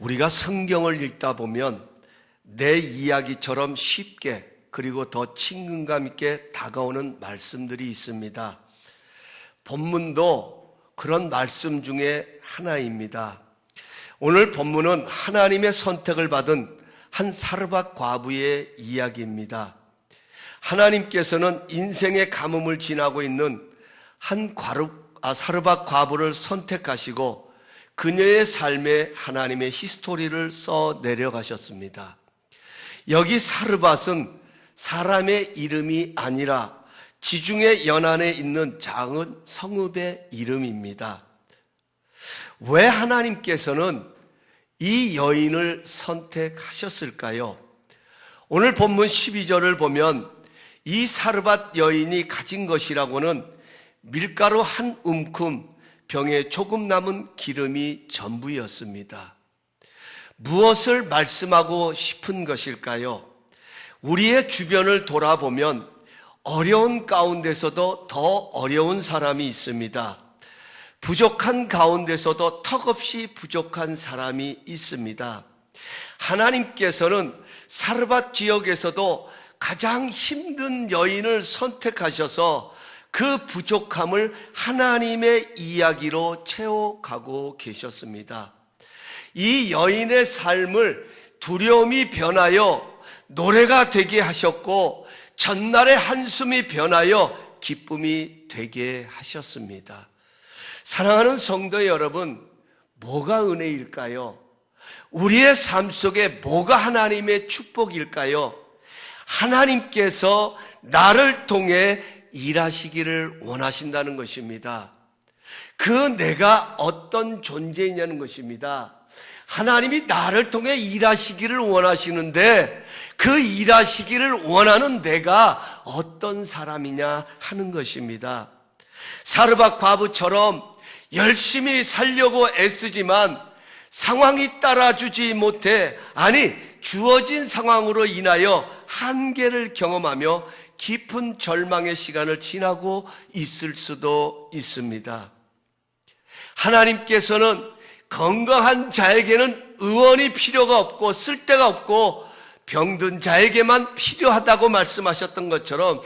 우리가 성경을 읽다 보면 내 이야기처럼 쉽게 그리고 더 친근감 있게 다가오는 말씀들이 있습니다. 본문도 그런 말씀 중에 하나입니다. 오늘 본문은 하나님의 선택을 받은 한 사르밧 과부의 이야기입니다. 하나님께서는 인생의 가뭄을 지나고 있는 한 사르밧 과부를 선택하시고 그녀의 삶에 하나님의 히스토리를 써 내려가셨습니다. 여기 사르밧은 사람의 이름이 아니라 지중해 연안에 있는 작은 성읍의 이름입니다. 왜 하나님께서는 이 여인을 선택하셨을까요? 오늘 본문 12절을 보면 이 사르밧 여인이 가진 것이라고는 밀가루 한 움큼, 병에 조금 남은 기름이 전부였습니다. 무엇을 말씀하고 싶은 것일까요? 우리의 주변을 돌아보면 어려운 가운데서도 더 어려운 사람이 있습니다. 부족한 가운데서도 턱없이 부족한 사람이 있습니다. 하나님께서는 사르밧 지역에서도 가장 힘든 여인을 선택하셔서 그 부족함을 하나님의 이야기로 채워가고 계셨습니다. 이 여인의 삶을 두려움이 변하여 노래가 되게 하셨고 전날의 한숨이 변하여 기쁨이 되게 하셨습니다. 사랑하는 성도 여러분, 뭐가 은혜일까요? 우리의 삶 속에 뭐가 하나님의 축복일까요? 하나님께서 나를 통해 일하시기를 원하신다는 것입니다. 그 내가 어떤 존재이냐는 것입니다. 하나님이 나를 통해 일하시기를 원하시는데 그 일하시기를 원하는 내가 어떤 사람이냐 하는 것입니다. 사르밧 과부처럼 열심히 살려고 애쓰지만 상황이 따라주지 못해, 아니 주어진 상황으로 인하여 한계를 경험하며 깊은 절망의 시간을 지나고 있을 수도 있습니다. 하나님께서는 건강한 자에게는 의원이 필요가 없고 쓸데가 없고 병든 자에게만 필요하다고 말씀하셨던 것처럼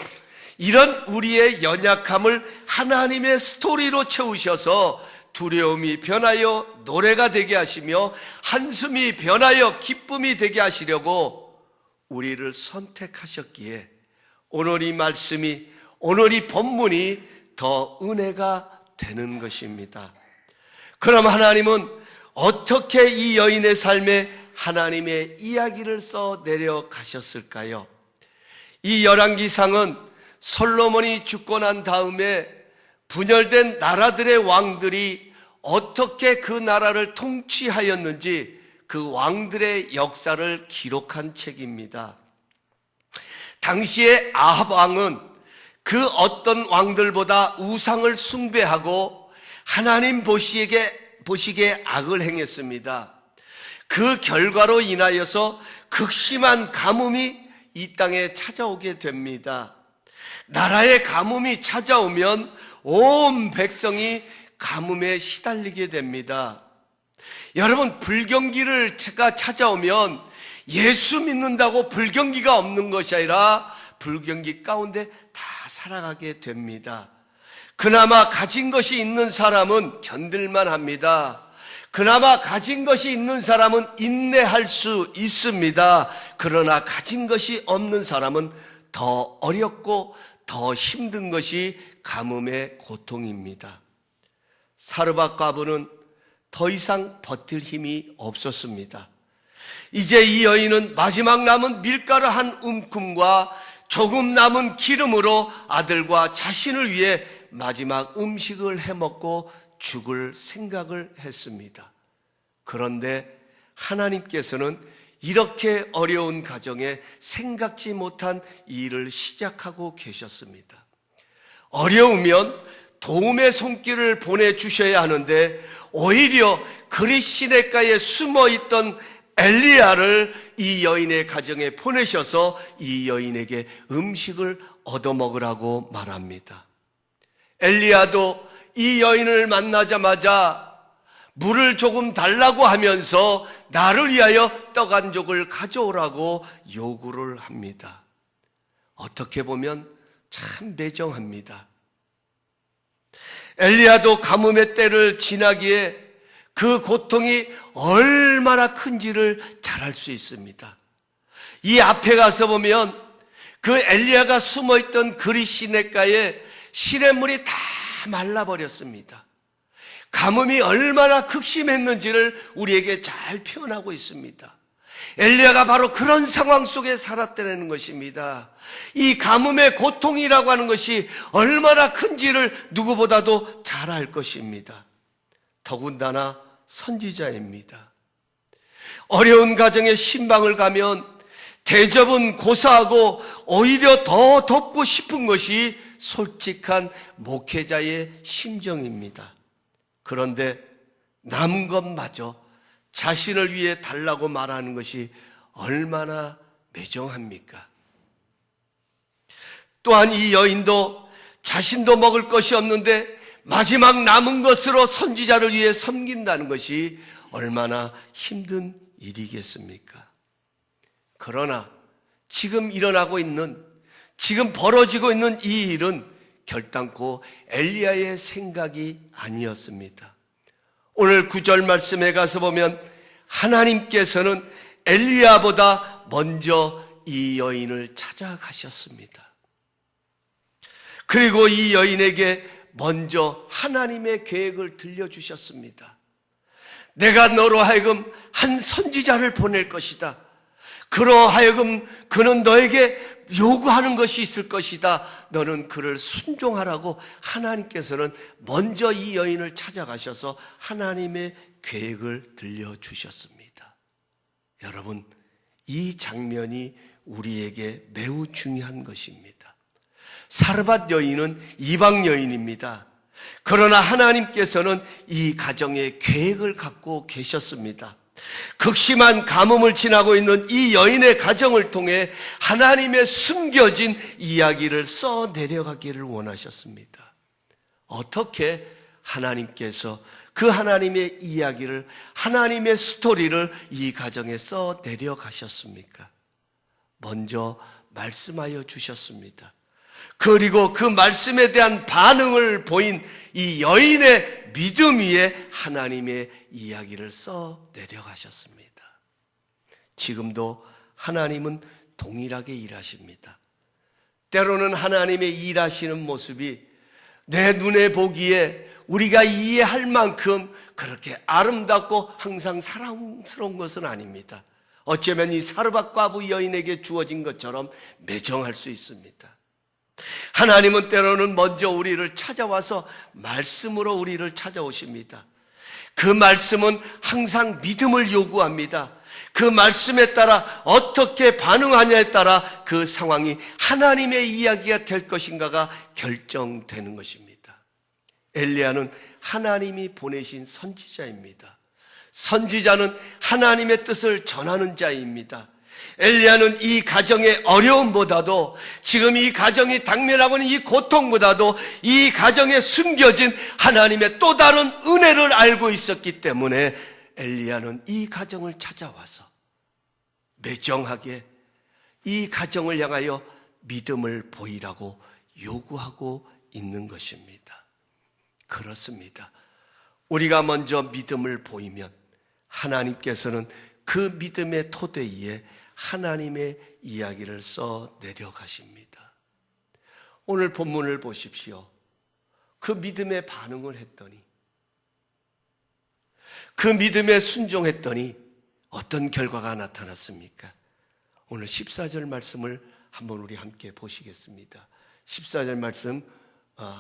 이런 우리의 연약함을 하나님의 스토리로 채우셔서 두려움이 변하여 노래가 되게 하시며 한숨이 변하여 기쁨이 되게 하시려고 우리를 선택하셨기에 오늘 이 말씀이, 오늘 이 본문이 더 은혜가 되는 것입니다. 그럼 하나님은 어떻게 이 여인의 삶에 하나님의 이야기를 써 내려가셨을까요? 이 열왕기상은 솔로몬이 죽고 난 다음에 분열된 나라들의 왕들이 어떻게 그 나라를 통치하였는지 그 왕들의 역사를 기록한 책입니다. 당시에 아합 왕은 그 어떤 왕들보다 우상을 숭배하고 하나님 보시기에 악을 행했습니다. 그 결과로 인하여서 극심한 가뭄이 이 땅에 찾아오게 됩니다. 나라에 가뭄이 찾아오면 온 백성이 가뭄에 시달리게 됩니다. 여러분, 불경기가 찾아오면 예수 믿는다고 불경기가 없는 것이 아니라 불경기 가운데 다 살아가게 됩니다. 그나마 가진 것이 있는 사람은 견딜만 합니다. 그나마 가진 것이 있는 사람은 인내할 수 있습니다. 그러나 가진 것이 없는 사람은 더 어렵고 더 힘든 것이 가뭄의 고통입니다. 사르밧 과부는 더 이상 버틸 힘이 없었습니다. 이제 이 여인은 마지막 남은 밀가루 한 움큼과 조금 남은 기름으로 아들과 자신을 위해 마지막 음식을 해먹고 죽을 생각을 했습니다. 그런데 하나님께서는 이렇게 어려운 가정에 생각지 못한 일을 시작하고 계셨습니다. 어려우면 도움의 손길을 보내주셔야 하는데 오히려 그리 시냇가에 숨어있던 엘리야를 이 여인의 가정에 보내셔서 이 여인에게 음식을 얻어먹으라고 말합니다. 엘리야도 이 여인을 만나자마자 물을 조금 달라고 하면서 나를 위하여 떡 한 족을 가져오라고 요구를 합니다. 어떻게 보면 참 매정합니다. 엘리야도 가뭄의 때를 지나기에 그 고통이 얼마나 큰지를 잘 알 수 있습니다. 이 앞에 가서 보면 그 엘리야가 숨어있던 그리 시냇가에 시냇물이 다 말라버렸습니다. 가뭄이 얼마나 극심했는지를 우리에게 잘 표현하고 있습니다. 엘리야가 바로 그런 상황 속에 살았다는 것입니다. 이 가뭄의 고통이라고 하는 것이 얼마나 큰지를 누구보다도 잘 알 것입니다. 더군다나 선지자입니다. 어려운 가정에 신방을 가면 대접은 고사하고 오히려 더 돕고 싶은 것이 솔직한 목회자의 심정입니다. 그런데 남은 것마저 자신을 위해 달라고 말하는 것이 얼마나 매정합니까? 또한 이 여인도 자신도 먹을 것이 없는데 마지막 남은 것으로 선지자를 위해 섬긴다는 것이 얼마나 힘든 일이겠습니까? 그러나 지금 일어나고 있는, 지금 벌어지고 있는 이 일은 결단코 엘리야의 생각이 아니었습니다. 오늘 9절 말씀에 가서 보면 하나님께서는 엘리야보다 먼저 이 여인을 찾아가셨습니다. 그리고 이 여인에게 먼저 하나님의 계획을 들려주셨습니다. 내가 너로 하여금 한 선지자를 보낼 것이다. 그러하여금 그는 너에게 요구하는 것이 있을 것이다. 너는 그를 순종하라고 하나님께서는 먼저 이 여인을 찾아가셔서 하나님의 계획을 들려주셨습니다. 여러분, 이 장면이 우리에게 매우 중요한 것입니다. 사르밧 여인은 이방 여인입니다. 그러나 하나님께서는 이 가정에 계획을 갖고 계셨습니다. 극심한 가뭄을 지나고 있는 이 여인의 가정을 통해 하나님의 숨겨진 이야기를 써 내려가기를 원하셨습니다. 어떻게 하나님께서 그 하나님의 이야기를, 하나님의 스토리를 이 가정에 써 내려가셨습니까? 먼저 말씀하여 주셨습니다. 그리고 그 말씀에 대한 반응을 보인 이 여인의 믿음 위에 하나님의 이야기를 써 내려가셨습니다. 지금도 하나님은 동일하게 일하십니다. 때로는 하나님의 일하시는 모습이 내 눈에 보기에 우리가 이해할 만큼 그렇게 아름답고 항상 사랑스러운 것은 아닙니다. 어쩌면 이 사르밧 과부 여인에게 주어진 것처럼 매정할 수 있습니다. 하나님은 때로는 먼저 우리를 찾아와서 말씀으로 우리를 찾아오십니다. 그 말씀은 항상 믿음을 요구합니다. 그 말씀에 따라 어떻게 반응하냐에 따라 그 상황이 하나님의 이야기가 될 것인가가 결정되는 것입니다. 엘리야는 하나님이 보내신 선지자입니다. 선지자는 하나님의 뜻을 전하는 자입니다. 엘리야는 이 가정의 어려움보다도, 지금 이 가정이 당면하고 있는 이 고통보다도 이 가정에 숨겨진 하나님의 또 다른 은혜를 알고 있었기 때문에 엘리야는 이 가정을 찾아와서 매정하게 이 가정을 향하여 믿음을 보이라고 요구하고 있는 것입니다. 그렇습니다. 우리가 먼저 믿음을 보이면 하나님께서는 그 믿음의 토대 위에 하나님의 이야기를 써 내려가십니다. 오늘 본문을 보십시오. 그 믿음에 반응을 했더니, 그 믿음에 순종했더니 어떤 결과가 나타났습니까? 오늘 14절 말씀을 한번 우리 함께 보시겠습니다. 14절 말씀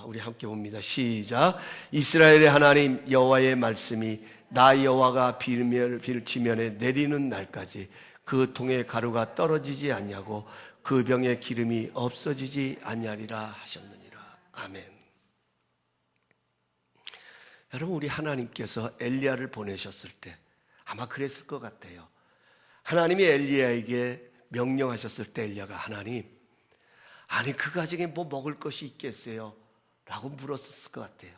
우리 함께 봅니다. 시작. 이스라엘의 하나님 여호와의 말씀이 나 여호와가 비를 지면에 내리는 날까지 그 통에 가루가 떨어지지 아니하고 그 병에 기름이 없어지지 아니하리라 하셨느니라. 아멘. 여러분, 우리 하나님께서 엘리야를 보내셨을 때 아마 그랬을 것 같아요. 하나님이 엘리야에게 명령하셨을 때 엘리야가 하나님, 아니 그 가정에 뭐 먹을 것이 있겠어요? 라고 물었을 것 같아요.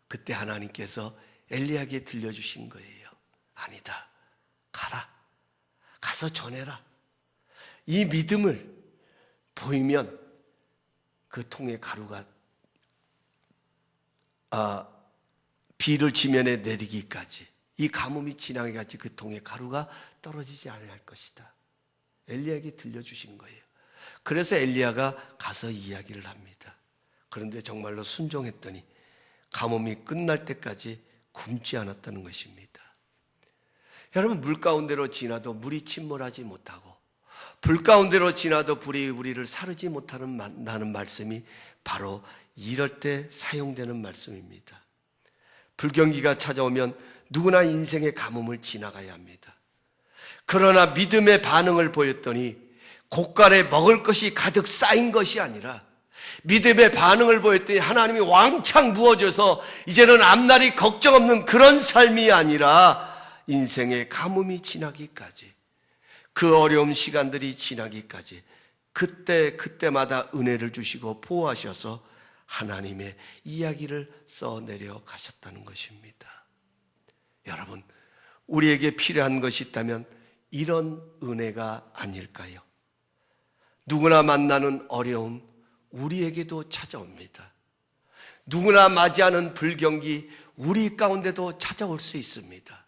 그때 하나님께서 엘리야에게 들려주신 거예요. 아니다. 가라. 가서 전해라. 이 믿음을 보이면 그 통의 가루가 비를 지면에 내리기까지, 이 가뭄이 지나기까지 그 통의 가루가 떨어지지 않을 것이다. 엘리야에게 들려주신 거예요. 그래서 엘리야가 가서 이야기를 합니다. 그런데 정말로 순종했더니 가뭄이 끝날 때까지 굶지 않았다는 것입니다. 여러분, 물 가운데로 지나도 물이 침몰하지 못하고 불 가운데로 지나도 불이 우리를 사르지 못하는 말씀이 바로 이럴 때 사용되는 말씀입니다. 불경기가 찾아오면 누구나 인생의 가뭄을 지나가야 합니다. 그러나 믿음의 반응을 보였더니 곳간에 먹을 것이 가득 쌓인 것이 아니라 믿음의 반응을 보였더니 하나님이 왕창 부어줘서 이제는 앞날이 걱정 없는 그런 삶이 아니라 인생의 가뭄이 지나기까지, 그 어려운 시간들이 지나기까지 그때마다 은혜를 주시고 보호하셔서 하나님의 이야기를 써내려 가셨다는 것입니다. 여러분, 우리에게 필요한 것이 있다면 이런 은혜가 아닐까요? 누구나 만나는 어려움 우리에게도 찾아옵니다. 누구나 맞이하는 불경기 우리 가운데도 찾아올 수 있습니다.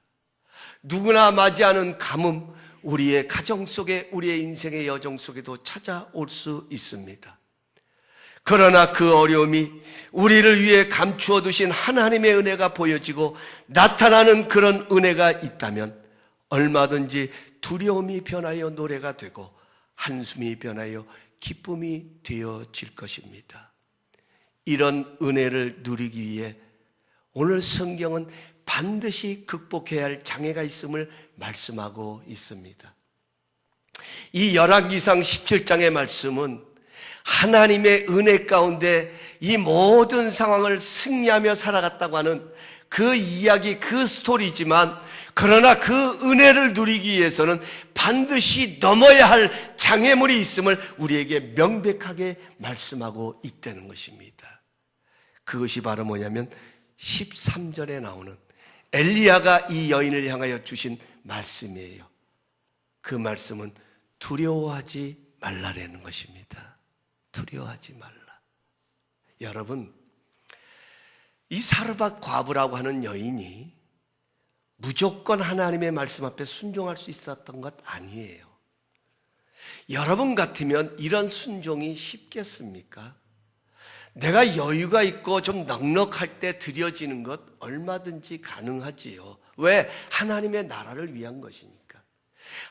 누구나 맞이하는 가뭄 우리의 가정 속에, 우리의 인생의 여정 속에도 찾아올 수 있습니다. 그러나 그 어려움이 우리를 위해 감추어 두신 하나님의 은혜가 보여지고 나타나는 그런 은혜가 있다면 얼마든지 두려움이 변하여 노래가 되고 한숨이 변하여 기쁨이 되어질 것입니다. 이런 은혜를 누리기 위해 오늘 성경은 반드시 극복해야 할 장애가 있음을 말씀하고 있습니다. 이 열왕기상 17장의 말씀은 하나님의 은혜 가운데 이 모든 상황을 승리하며 살아갔다고 하는 그 이야기, 그 스토리지만, 그러나 그 은혜를 누리기 위해서는 반드시 넘어야 할 장애물이 있음을 우리에게 명백하게 말씀하고 있다는 것입니다. 그것이 바로 뭐냐면 13절에 나오는 엘리야가 이 여인을 향하여 주신 말씀이에요. 그 말씀은 두려워하지 말라라는 것입니다. 두려워하지 말라. 여러분, 이 사르밧 과부라고 하는 여인이 무조건 하나님의 말씀 앞에 순종할 수 있었던 것 아니에요. 여러분 같으면 이런 순종이 쉽겠습니까? 내가 여유가 있고 좀 넉넉할 때 드려지는 것 얼마든지 가능하지요. 왜? 하나님의 나라를 위한 것이니까.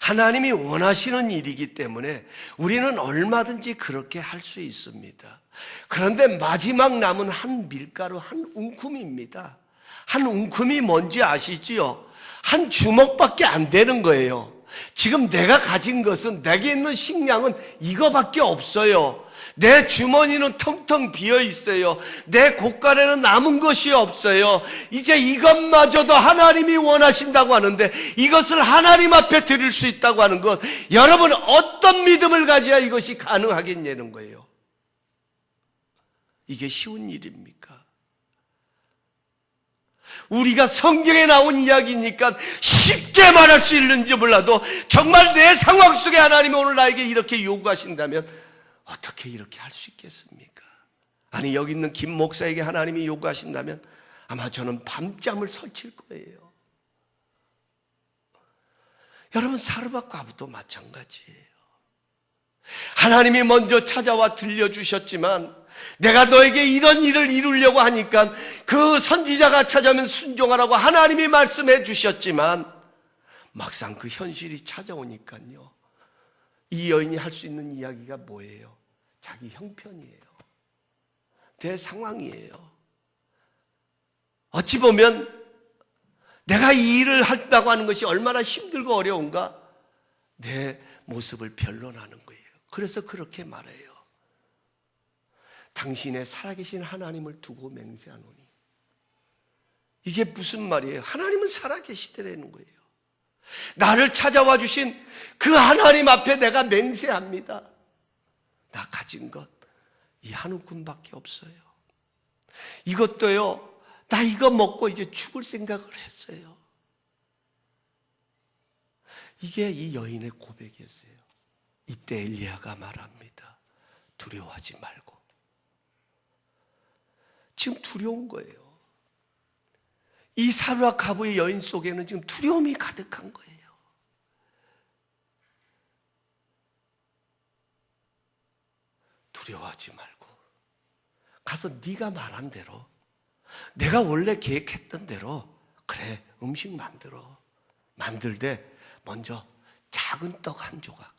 하나님이 원하시는 일이기 때문에 우리는 얼마든지 그렇게 할 수 있습니다. 그런데 마지막 남은 한 밀가루, 한 웅큼입니다. 한 웅큼이 뭔지 아시지요? 한 주먹밖에 안 되는 거예요. 지금 내가 가진 것은, 내게 있는 식량은 이거밖에 없어요. 내 주머니는 텅텅 비어 있어요. 내 곳간에는 남은 것이 없어요. 이제 이것마저도 하나님이 원하신다고 하는데 이것을 하나님 앞에 드릴 수 있다고 하는 것, 여러분 어떤 믿음을 가져야 이것이 가능하겠냐는 거예요. 이게 쉬운 일입니까? 우리가 성경에 나온 이야기니까 쉽게 말할 수 있는지 몰라도 정말 내 상황 속에 하나님이 오늘 나에게 이렇게 요구하신다면 어떻게 이렇게 할 수 있겠습니까? 아니, 여기 있는 김 목사에게 하나님이 요구하신다면 아마 저는 밤잠을 설칠 거예요. 여러분, 사르밧 과부도 마찬가지예요. 하나님이 먼저 찾아와 들려주셨지만 내가 너에게 이런 일을 이루려고 하니까 그 선지자가 찾아오면 순종하라고 하나님이 말씀해 주셨지만 막상 그 현실이 찾아오니까요, 이 여인이 할 수 있는 이야기가 뭐예요? 자기 형편이에요. 내 상황이에요. 어찌 보면 내가 이 일을 한다고 하는 것이 얼마나 힘들고 어려운가, 내 모습을 변론하는 거예요. 그래서 그렇게 말해요. 당신의 살아계신 하나님을 두고 맹세하노니. 이게 무슨 말이에요? 하나님은 살아계시더라는 거예요. 나를 찾아와 주신 그 하나님 앞에 내가 맹세합니다. 나 가진 것 이 한 움큼밖에 없어요. 이것도요, 나 이거 먹고 이제 죽을 생각을 했어요. 이게 이 여인의 고백이었어요. 이때 엘리야가 말합니다. 두려워하지 말고. 지금 두려운 거예요. 이 사르밧 가부의 여인 속에는 지금 두려움이 가득한 거예요. 두려워하지 말고 가서 네가 말한 대로, 내가 원래 계획했던 대로, 그래, 음식 만들되 먼저 작은 떡 한 조각.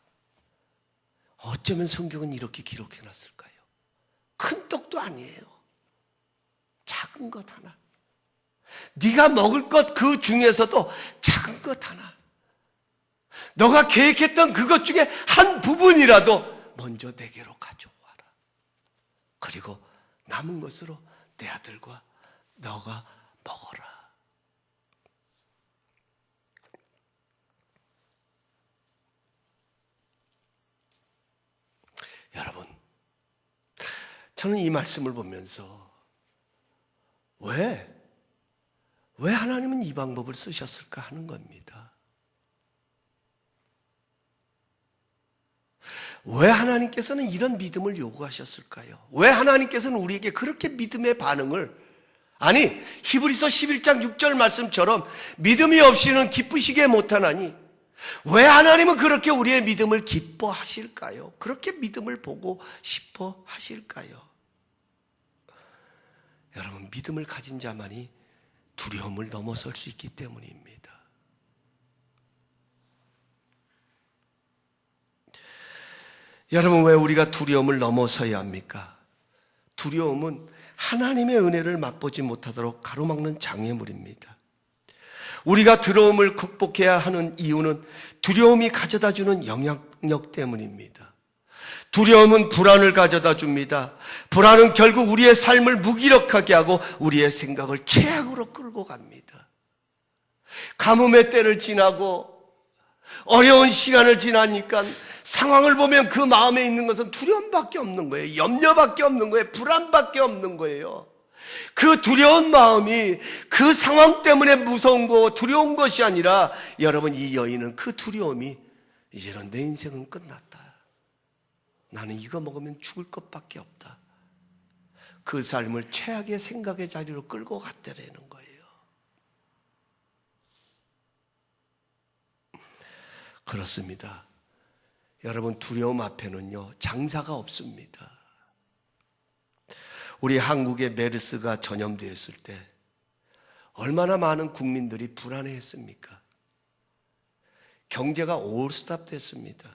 어쩌면 성경은 이렇게 기록해 놨을까요? 큰 떡도 아니에요. 작은 것 하나. 네가 먹을 것 그 중에서도 작은 것 하나. 너가 계획했던 그것 중에 한 부분이라도 먼저 내게로 가져와라. 그리고 남은 것으로 내 아들과 너가 먹어라. 여러분, 저는 이 말씀을 보면서 왜 하나님은 이 방법을 쓰셨을까 하는 겁니다. 왜 하나님께서는 이런 믿음을 요구하셨을까요? 왜 하나님께서는 우리에게 그렇게 믿음의 반응을, 아니 히브리서 11장 6절 말씀처럼 믿음이 없이는 기쁘시게 못하나니, 왜 하나님은 그렇게 우리의 믿음을 기뻐하실까요? 그렇게 믿음을 보고 싶어 하실까요? 여러분, 믿음을 가진 자만이 두려움을 넘어설 수 있기 때문입니다. 여러분, 왜 우리가 두려움을 넘어서야 합니까? 두려움은 하나님의 은혜를 맛보지 못하도록 가로막는 장애물입니다. 우리가 두려움을 극복해야 하는 이유는 두려움이 가져다주는 영향력 때문입니다. 두려움은 불안을 가져다 줍니다. 불안은 결국 우리의 삶을 무기력하게 하고 우리의 생각을 최악으로 끌고 갑니다. 가뭄의 때를 지나고 어려운 시간을 지나니까 상황을 보면 그 마음에 있는 것은 두려움밖에 없는 거예요. 염려밖에 없는 거예요. 불안밖에 없는 거예요. 그 두려운 마음이 그 상황 때문에 무서운 거, 두려운 것이 아니라, 여러분, 이 여인은 그 두려움이 이제는 내 인생은 끝났다. 나는 이거 먹으면 죽을 것밖에 없다. 그 삶을 최악의 생각의 자리로 끌고 갔다라는 거예요. 그렇습니다. 여러분, 두려움 앞에는요, 장사가 없습니다. 우리 한국에 메르스가 전염되었을 때 얼마나 많은 국민들이 불안해했습니까? 경제가 올스탑 됐습니다.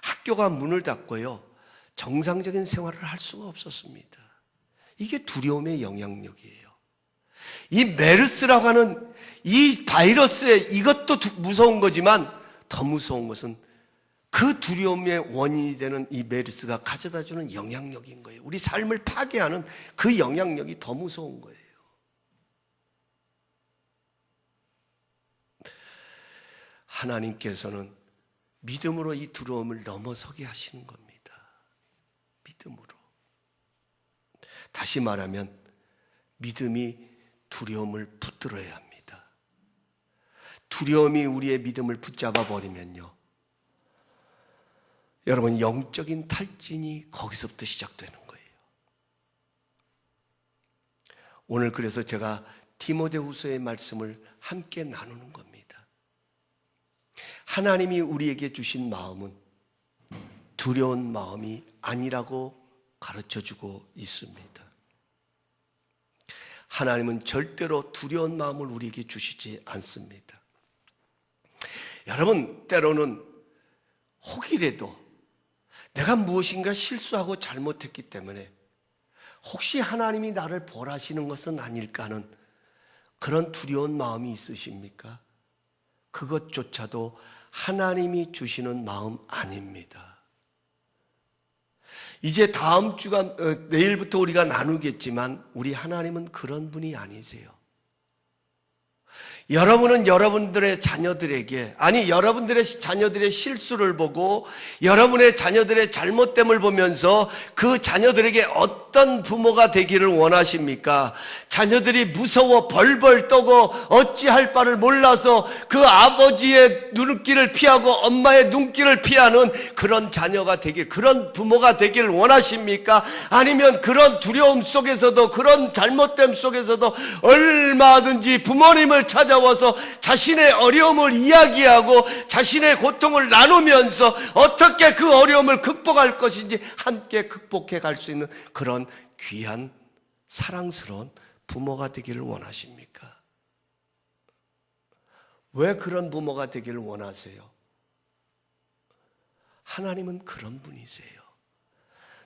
학교가 문을 닫고요, 정상적인 생활을 할 수가 없었습니다. 이게 두려움의 영향력이에요. 이 메르스라고 하는 이 바이러스의, 이것도 무서운 거지만 더 무서운 것은 그 두려움의 원인이 되는 이 메르스가 가져다주는 영향력인 거예요. 우리 삶을 파괴하는 그 영향력이 더 무서운 거예요. 하나님께서는 믿음으로 이 두려움을 넘어서게 하시는 겁니다. 믿음으로. 다시 말하면 믿음이 두려움을 붙들어야 합니다. 두려움이 우리의 믿음을 붙잡아 버리면요, 여러분, 영적인 탈진이 거기서부터 시작되는 거예요. 오늘 그래서 제가 디모데후서의 말씀을 함께 나누는 겁니다. 하나님이 우리에게 주신 마음은 두려운 마음이 아니라고 가르쳐주고 있습니다. 하나님은 절대로 두려운 마음을 우리에게 주시지 않습니다. 여러분, 때로는 혹이라도 내가 무엇인가 실수하고 잘못했기 때문에 혹시 하나님이 나를 벌하시는 것은 아닐까 하는 그런 두려운 마음이 있으십니까? 그것조차도 하나님이 주시는 마음 아닙니다. 이제 다음 주가 내일부터 우리가 나누겠지만 우리 하나님은 그런 분이 아니세요. 여러분은 여러분들의 자녀들에게, 아니 여러분들의 자녀들의 실수를 보고 여러분의 자녀들의 잘못됨을 보면서 그 자녀들에게 어떤 부모가 되기를 원하십니까? 자녀들이 무서워 벌벌 떠고 어찌할 바를 몰라서 그 아버지의 눈길을 피하고 엄마의 눈길을 피하는 그런 자녀가 되길, 그런 부모가 되기를 원하십니까? 아니면 그런 두려움 속에서도, 그런 잘못됨 속에서도 얼마든지 부모님을 찾아와서 자신의 어려움을 이야기하고 자신의 고통을 나누면서 어떻게 그 어려움을 극복할 것인지 함께 극복해 갈 수 있는 그런 귀한 사랑스러운 부모가 되기를 원하십니까? 왜 그런 부모가 되기를 원하세요? 하나님은 그런 분이세요.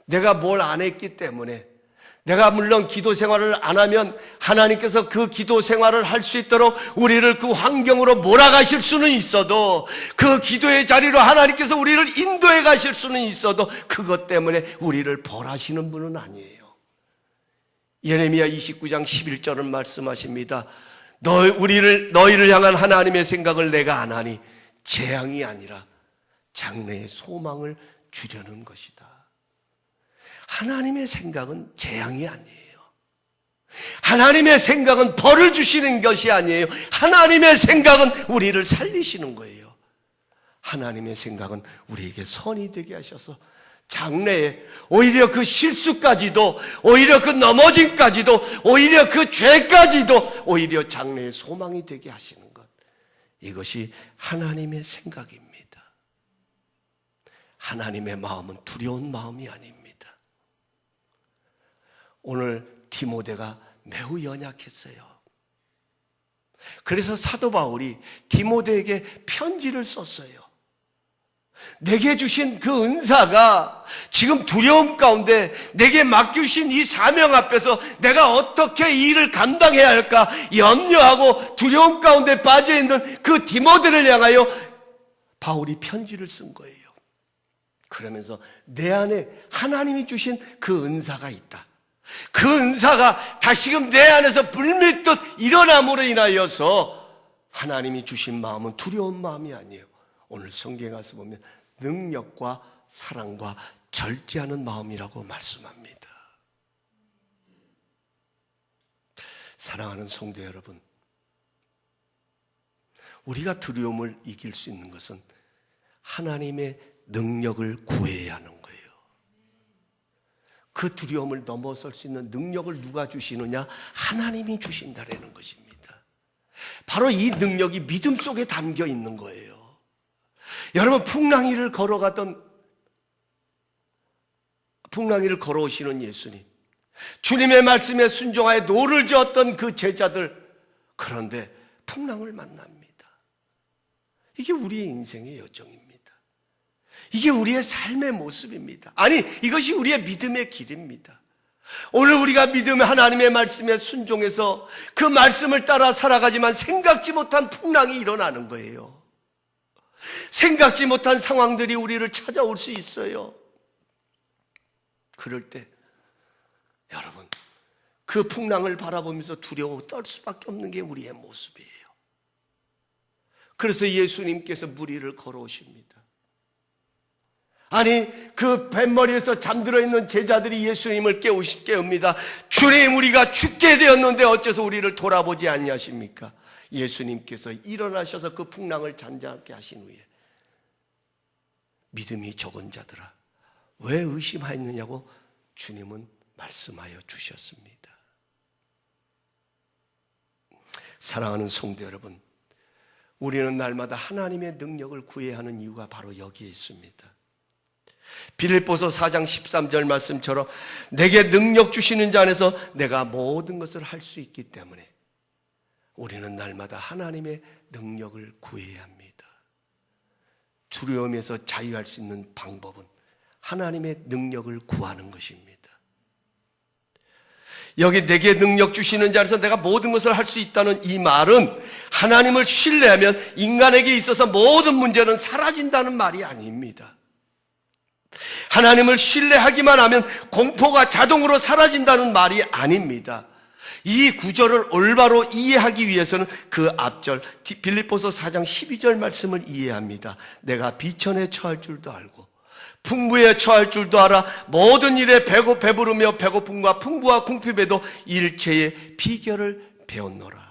내가 뭘 안 했기 때문에, 내가 물론 기도 생활을 안 하면 하나님께서 그 기도 생활을 할 수 있도록 우리를 그 환경으로 몰아가실 수는 있어도, 그 기도의 자리로 하나님께서 우리를 인도해 가실 수는 있어도 그것 때문에 우리를 벌하시는 분은 아니에요. 예레미야 29장 11절은 말씀하십니다. 너희를 향한 하나님의 생각을 내가 아나니 재앙이 아니라 장래의 소망을 주려는 것이다. 하나님의 생각은 재앙이 아니에요. 하나님의 생각은 벌을 주시는 것이 아니에요. 하나님의 생각은 우리를 살리시는 거예요. 하나님의 생각은 우리에게 선이 되게 하셔서 장래에 오히려 그 실수까지도, 오히려 그 넘어짐까지도, 오히려 그 죄까지도 오히려 장래의 소망이 되게 하시는 것, 이것이 하나님의 생각입니다. 하나님의 마음은 두려운 마음이 아닙니다. 오늘 디모데가 매우 연약했어요. 그래서 사도 바울이 디모데에게 편지를 썼어요. 내게 주신 그 은사가 지금 두려움 가운데 내게 맡기신 이 사명 앞에서 내가 어떻게 이 일을 감당해야 할까 염려하고 두려움 가운데 빠져있는 그 디모데를 향하여 바울이 편지를 쓴 거예요. 그러면서 내 안에 하나님이 주신 그 은사가 있다. 그 은사가 다시금 내 안에서 불밀듯 일어남으로 인하여서 하나님이 주신 마음은 두려운 마음이 아니에요. 오늘 성경에 가서 보면 능력과 사랑과 절제하는 마음이라고 말씀합니다. 사랑하는 성도 여러분, 우리가 두려움을 이길 수 있는 것은 하나님의 능력을 구해야 하는 거예요. 그 두려움을 넘어설 수 있는 능력을 누가 주시느냐? 하나님이 주신다라는 것입니다. 바로 이 능력이 믿음 속에 담겨 있는 거예요. 여러분, 풍랑이를 걸어오시는 예수님, 주님의 말씀에 순종하여 노를 저었던 그 제자들, 그런데 풍랑을 만납니다. 이게 우리의 인생의 여정입니다. 이게 우리의 삶의 모습입니다. 아니, 이것이 우리의 믿음의 길입니다. 오늘 우리가 믿음의 하나님의 말씀에 순종해서 그 말씀을 따라 살아가지만 생각지 못한 풍랑이 일어나는 거예요. 생각지 못한 상황들이 우리를 찾아올 수 있어요. 그럴 때 여러분, 그 풍랑을 바라보면서 두려워 떨 수밖에 없는 게 우리의 모습이에요. 그래서 예수님께서 물 위를 걸어오십니다. 아니, 그 뱃머리에서 잠들어 있는 제자들이 예수님을 깨웁니다. 주님, 우리가 죽게 되었는데 어째서 우리를 돌아보지 않냐십니까? 예수님께서 일어나셔서 그 풍랑을 잔잔하게 하신 후에 믿음이 적은 자들아, 왜 의심하였느냐고 주님은 말씀하여 주셨습니다. 사랑하는 성도 여러분, 우리는 날마다 하나님의 능력을 구해야 하는 이유가 바로 여기에 있습니다. 빌립보서 4장 13절 말씀처럼 내게 능력 주시는 자 안에서 내가 모든 것을 할 수 있기 때문에 우리는 날마다 하나님의 능력을 구해야 합니다. 두려움에서 자유할 수 있는 방법은 하나님의 능력을 구하는 것입니다. 여기 내게 능력 주시는 자에서 내가 모든 것을 할 수 있다는 이 말은 하나님을 신뢰하면 인간에게 있어서 모든 문제는 사라진다는 말이 아닙니다. 하나님을 신뢰하기만 하면 공포가 자동으로 사라진다는 말이 아닙니다. 이 구절을 올바로 이해하기 위해서는 그 앞절 빌립보서 4장 12절 말씀을 이해합니다. 내가 비천에 처할 줄도 알고 풍부에 처할 줄도 알아 모든 일에 배부르며 배고픔과 풍부와 궁핍에도 일체의 비결을 배웠노라.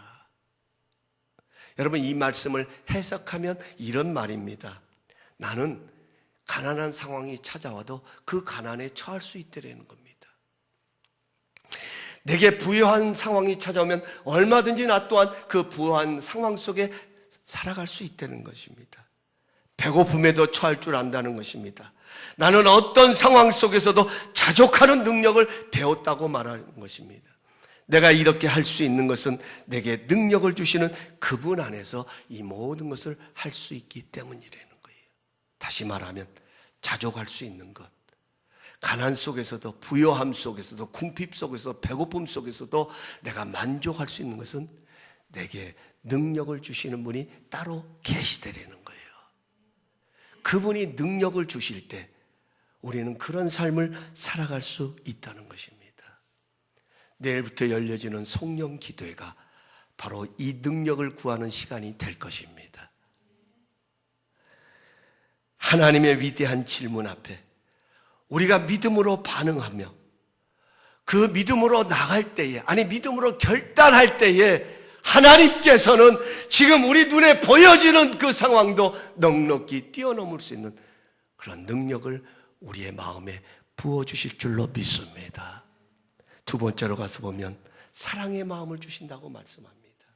여러분, 이 말씀을 해석하면 이런 말입니다. 나는 가난한 상황이 찾아와도 그 가난에 처할 수 있다는 겁니다. 내게 부유한 상황이 찾아오면 얼마든지 나 또한 그 부유한 상황 속에 살아갈 수 있다는 것입니다. 배고픔에도 처할 줄 안다는 것입니다. 나는 어떤 상황 속에서도 자족하는 능력을 배웠다고 말하는 것입니다. 내가 이렇게 할 수 있는 것은 내게 능력을 주시는 그분 안에서 이 모든 것을 할 수 있기 때문이라는 거예요. 다시 말하면 자족할 수 있는 것, 가난 속에서도 부요함 속에서도 궁핍 속에서도 배고픔 속에서도 내가 만족할 수 있는 것은 내게 능력을 주시는 분이 따로 계시다라는 거예요. 그분이 능력을 주실 때 우리는 그런 삶을 살아갈 수 있다는 것입니다. 내일부터 열려지는 성령 기도회가 바로 이 능력을 구하는 시간이 될 것입니다. 하나님의 위대한 질문 앞에 우리가 믿음으로 반응하며 그 믿음으로 나갈 때에, 아니 믿음으로 결단할 때에 하나님께서는 지금 우리 눈에 보여지는 그 상황도 넉넉히 뛰어넘을 수 있는 그런 능력을 우리의 마음에 부어주실 줄로 믿습니다. 두 번째로 가서 보면 사랑의 마음을 주신다고 말씀합니다.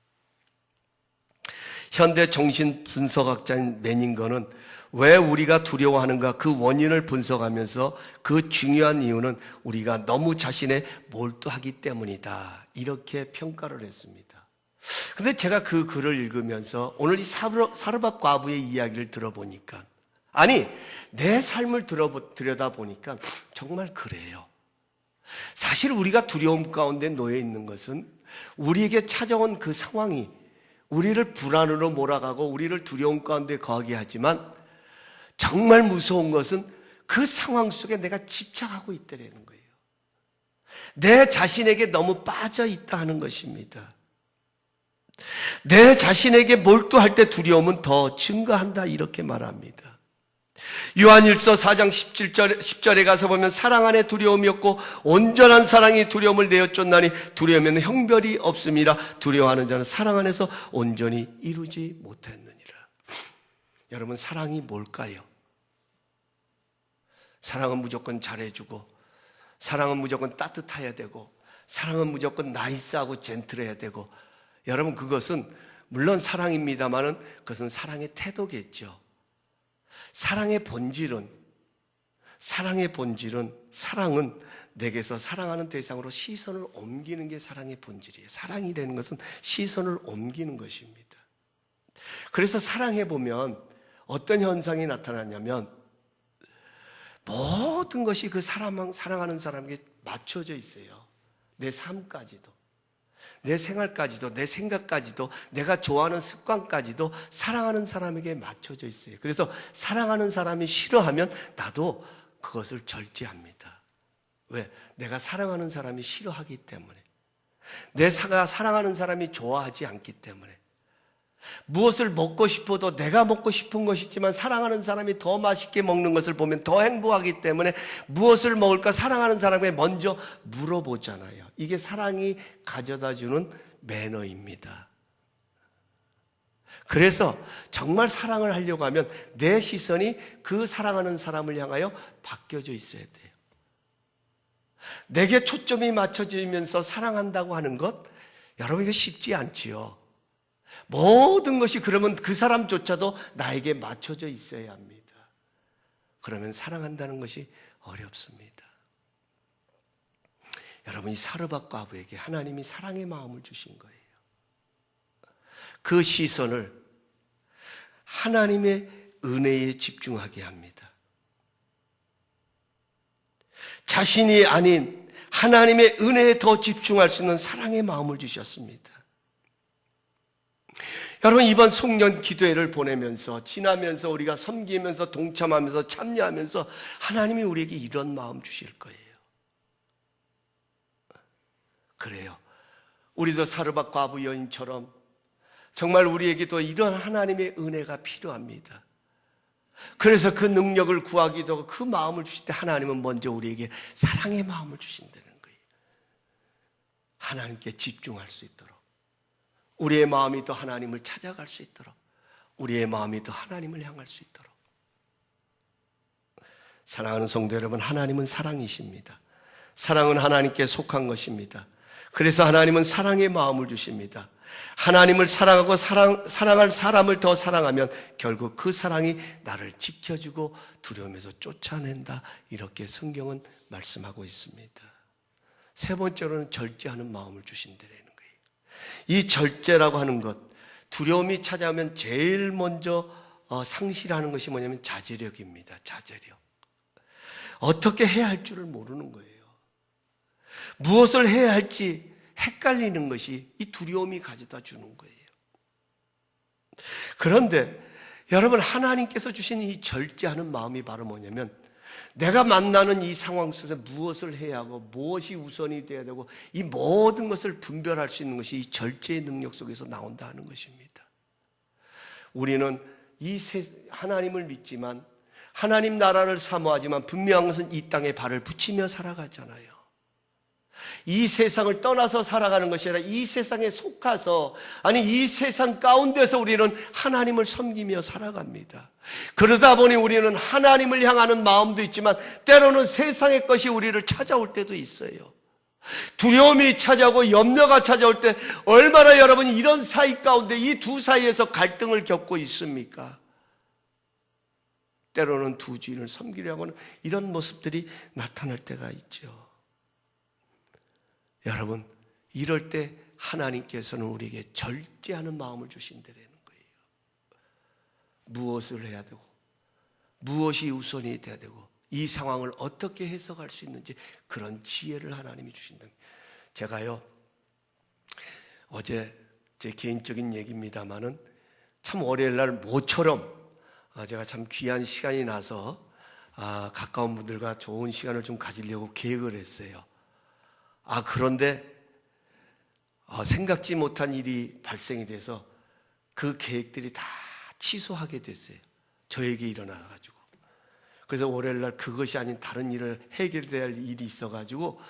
현대 정신 분석학자인 매닝거는 왜 우리가 두려워하는가 그 원인을 분석하면서 그 중요한 이유는 우리가 너무 자신에 몰두하기 때문이다, 이렇게 평가를 했습니다. 근데 제가 그 글을 읽으면서 오늘 이 사르밧 과부의 이야기를 들어보니까, 아니 내 삶을 들여다보니까 정말 그래요. 사실 우리가 두려움 가운데 놓여 있는 것은 우리에게 찾아온 그 상황이 우리를 불안으로 몰아가고 우리를 두려움 가운데 거하게 하지만, 정말 무서운 것은 그 상황 속에 내가 집착하고 있다는 거예요. 내 자신에게 너무 빠져 있다 하는 것입니다. 내 자신에게 몰두할 때 두려움은 더 증가한다, 이렇게 말합니다. 요한일서 4장 10절에 가서 보면 사랑 안에 두려움이 없고 온전한 사랑이 두려움을 내어 쫓나니 두려움에는 형별이 없음이라 두려워하는 자는 사랑 안에서 온전히 이루지 못했느니라. 여러분, 사랑이 뭘까요? 사랑은 무조건 잘해주고, 사랑은 무조건 따뜻해야 되고, 사랑은 무조건 나이스하고 젠틀해야 되고, 여러분 그것은 물론 사랑입니다만은 그것은 사랑의 태도겠죠. 사랑의 본질은 사랑은 내게서 사랑하는 대상으로 시선을 옮기는 게 사랑의 본질이에요. 사랑이라는 것은 시선을 옮기는 것입니다. 그래서 사랑해 보면 어떤 현상이 나타나냐면 모든 것이 그 사랑하는 사람에게 맞춰져 있어요. 내 삶까지도, 내 생활까지도, 내 생각까지도, 내가 좋아하는 습관까지도 사랑하는 사람에게 맞춰져 있어요. 그래서 사랑하는 사람이 싫어하면 나도 그것을 절제합니다. 왜? 내가 사랑하는 사람이 싫어하기 때문에, 내가 사랑하는 사람이 좋아하지 않기 때문에. 무엇을 먹고 싶어도 내가 먹고 싶은 것이지만 사랑하는 사람이 더 맛있게 먹는 것을 보면 더 행복하기 때문에 무엇을 먹을까 사랑하는 사람에게 먼저 물어보잖아요. 이게 사랑이 가져다주는 매너입니다. 그래서 정말 사랑을 하려고 하면 내 시선이 그 사랑하는 사람을 향하여 바뀌어져 있어야 돼요. 내게 초점이 맞춰지면서 사랑한다고 하는 것, 여러분 이게 쉽지 않지요. 모든 것이 그러면 그 사람조차도 나에게 맞춰져 있어야 합니다. 그러면 사랑한다는 것이 어렵습니다. 여러분, 이 사르밧 과부에게 하나님이 사랑의 마음을 주신 거예요. 그 시선을 하나님의 은혜에 집중하게 합니다. 자신이 아닌 하나님의 은혜에 더 집중할 수 있는 사랑의 마음을 주셨습니다. 여러분, 이번 송년 기도회를 보내면서 지나면서 우리가 섬기면서 동참하면서 참여하면서 하나님이 우리에게 이런 마음 주실 거예요. 그래요. 우리도 사르밧 과부 여인처럼 정말 우리에게도 이런 하나님의 은혜가 필요합니다. 그래서 그 능력을 구하기도 하고 그 마음을 주실 때 하나님은 먼저 우리에게 사랑의 마음을 주신다는 거예요. 하나님께 집중할 수 있도록, 우리의 마음이 더 하나님을 찾아갈 수 있도록, 우리의 마음이 더 하나님을 향할 수 있도록. 사랑하는 성도 여러분, 하나님은 사랑이십니다. 사랑은 하나님께 속한 것입니다. 그래서 하나님은 사랑의 마음을 주십니다. 하나님을 사랑하고 사랑할 사람을 더 사랑하면 결국 그 사랑이 나를 지켜주고 두려움에서 쫓아낸다, 이렇게 성경은 말씀하고 있습니다. 세 번째로는 절제하는 마음을 주신다는 거예요. 이 절제라고 하는 것, 두려움이 찾아오면 제일 먼저 상실하는 것이 뭐냐면 자제력입니다. 자제력. 어떻게 해야 할 줄을 모르는 거예요. 무엇을 해야 할지 헷갈리는 것이 이 두려움이 가져다 주는 거예요. 그런데 여러분, 하나님께서 주신 이 절제하는 마음이 바로 뭐냐면, 내가 만나는 이 상황 속에서 무엇을 해야 하고 무엇이 우선이 되어야 되고 이 모든 것을 분별할 수 있는 것이 이 절제의 능력 속에서 나온다는 것입니다. 우리는 하나님을 믿지만, 하나님 나라를 사모하지만 분명한 것은 이 땅에 발을 붙이며 살아가잖아요. 이 세상을 떠나서 살아가는 것이 아니라 이 세상에 속해서, 아니 이 세상 가운데서 우리는 하나님을 섬기며 살아갑니다. 그러다 보니 우리는 하나님을 향하는 마음도 있지만 때로는 세상의 것이 우리를 찾아올 때도 있어요. 두려움이 찾아오고 염려가 찾아올 때 얼마나 여러분이 이런 사이 가운데 이 두 사이에서 갈등을 겪고 있습니까? 때로는 두 주인을 섬기려고 하는 이런 모습들이 나타날 때가 있죠. 여러분, 이럴 때 하나님께서는 우리에게 절제하는 마음을 주신다는 거예요. 무엇을 해야 되고 무엇이 우선이 돼야 되고 이 상황을 어떻게 해석할 수 있는지 그런 지혜를 하나님이 주신다는 거예요. 제가요, 어제 제 개인적인 얘기입니다마는 참 월요일 날 모처럼 제가 참 귀한 시간이 나서 가까운 분들과 좋은 시간을 좀 가지려고 계획을 했어요. 그런데 생각지 못한 일이 발생이 돼서 그 계획들이 다 취소하게 됐어요. 저에게 일어나가지고. 그래서 월요일날 그것이 아닌 다른 일을 해결해야 할 일이 있어가지고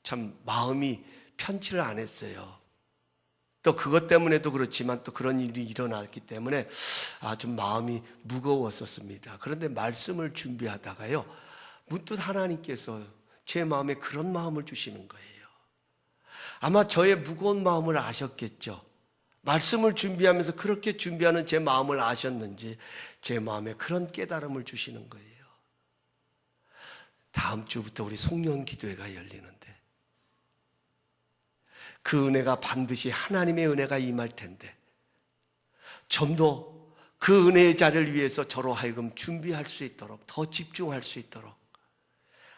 참 마음이 편치를 안 했어요. 또 그것 때문에도 그렇지만 또 그런 일이 일어났기 때문에 좀 마음이 무거웠었습니다. 그런데 말씀을 준비하다가요, 문득 하나님께서 제 마음에 그런 마음을 주시는 거예요. 아마 저의 무거운 마음을 아셨겠죠. 말씀을 준비하면서 그렇게 준비하는 제 마음을 아셨는지 제 마음에 그런 깨달음을 주시는 거예요. 다음 주부터 우리 송년 기도회가 열리는데 그 은혜가 반드시 하나님의 은혜가 임할 텐데 좀 더 그 은혜의 자리를 위해서 저로 하여금 준비할 수 있도록, 더 집중할 수 있도록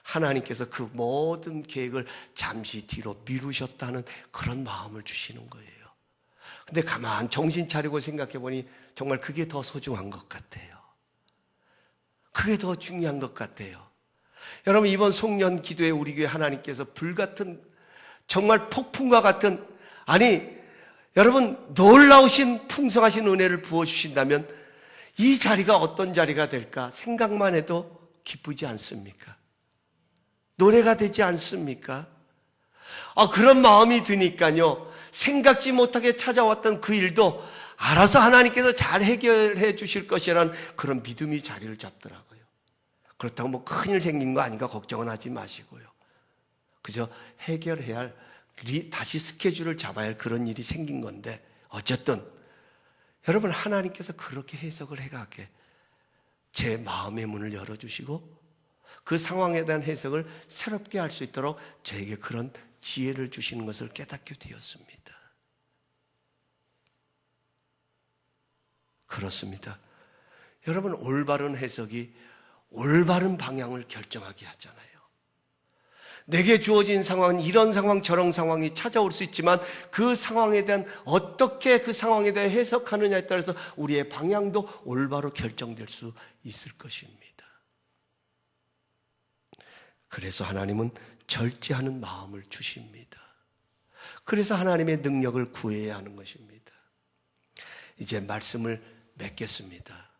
하나님께서 그 모든 계획을 잠시 뒤로 미루셨다는 그런 마음을 주시는 거예요. 근데 가만 정신 차리고 생각해 보니 정말 그게 더 소중한 것 같아요. 그게 더 중요한 것 같아요. 여러분, 이번 송년 기도에 우리 교회 하나님께서 불같은 정말 폭풍과 같은, 여러분 놀라우신 풍성하신 은혜를 부어주신다면 이 자리가 어떤 자리가 될까 생각만 해도 기쁘지 않습니까? 노래가 되지 않습니까? 그런 마음이 드니까요, 생각지 못하게 찾아왔던 그 일도 알아서 하나님께서 잘 해결해 주실 것이라는 그런 믿음이 자리를 잡더라고요. 그렇다고 뭐 큰일 생긴 거 아닌가 걱정은 하지 마시고요. 그저 해결해야 할, 다시 스케줄을 잡아야 할 그런 일이 생긴 건데, 어쨌든 여러분 하나님께서 그렇게 해석을 해가게 제 마음의 문을 열어주시고 그 상황에 대한 해석을 새롭게 할 수 있도록 저에게 그런 지혜를 주시는 것을 깨닫게 되었습니다. 그렇습니다. 여러분, 올바른 해석이 올바른 방향을 결정하게 하잖아요. 내게 주어진 상황은 이런 상황 저런 상황이 찾아올 수 있지만 그 상황에 대한 어떻게 그 상황에 대해 해석하느냐에 따라서 우리의 방향도 올바로 결정될 수 있을 것입니다. 그래서 하나님은 절제하는 마음을 주십니다. 그래서 하나님의 능력을 구해야 하는 것입니다. 이제 말씀을 맺겠습니다.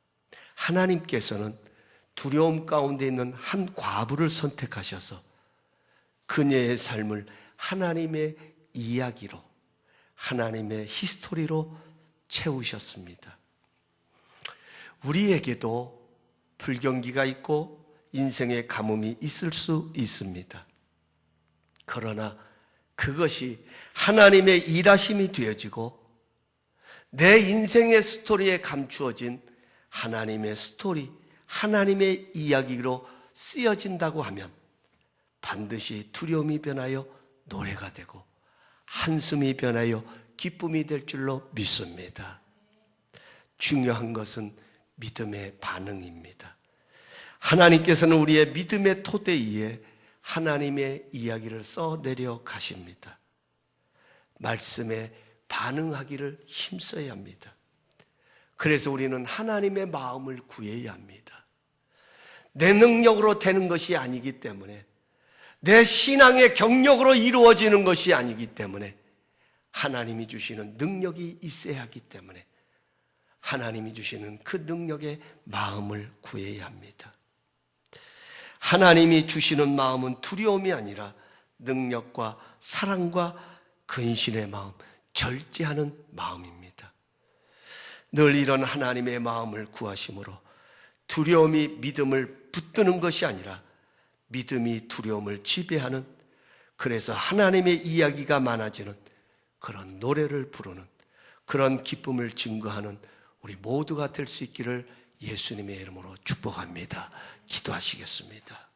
하나님께서는 두려움 가운데 있는 한 과부를 선택하셔서 그녀의 삶을 하나님의 이야기로, 하나님의 히스토리로 채우셨습니다. 우리에게도 불경기가 있고 인생의 가뭄이 있을 수 있습니다. 그러나 그것이 하나님의 일하심이 되어지고 내 인생의 스토리에 감추어진 하나님의 스토리, 하나님의 이야기로 쓰여진다고 하면 반드시 두려움이 변하여 노래가 되고 한숨이 변하여 기쁨이 될 줄로 믿습니다. 중요한 것은 믿음의 반응입니다. 하나님께서는 우리의 믿음의 토대 위에 하나님의 이야기를 써내려 가십니다. 말씀에 반응하기를 힘써야 합니다. 그래서 우리는 하나님의 마음을 구해야 합니다. 내 능력으로 되는 것이 아니기 때문에, 내 신앙의 경력으로 이루어지는 것이 아니기 때문에, 하나님이 주시는 능력이 있어야 하기 때문에 하나님이 주시는 그 능력의 마음을 구해야 합니다. 하나님이 주시는 마음은 두려움이 아니라 능력과 사랑과 근신의 마음, 절제하는 마음입니다. 늘 이런 하나님의 마음을 구하심으로 두려움이 믿음을 붙드는 것이 아니라 믿음이 두려움을 지배하는, 그래서 하나님의 이야기가 많아지는 그런 노래를 부르는, 그런 기쁨을 증거하는 우리 모두가 될 수 있기를 예수님의 이름으로 축복합니다. 기도하시겠습니다.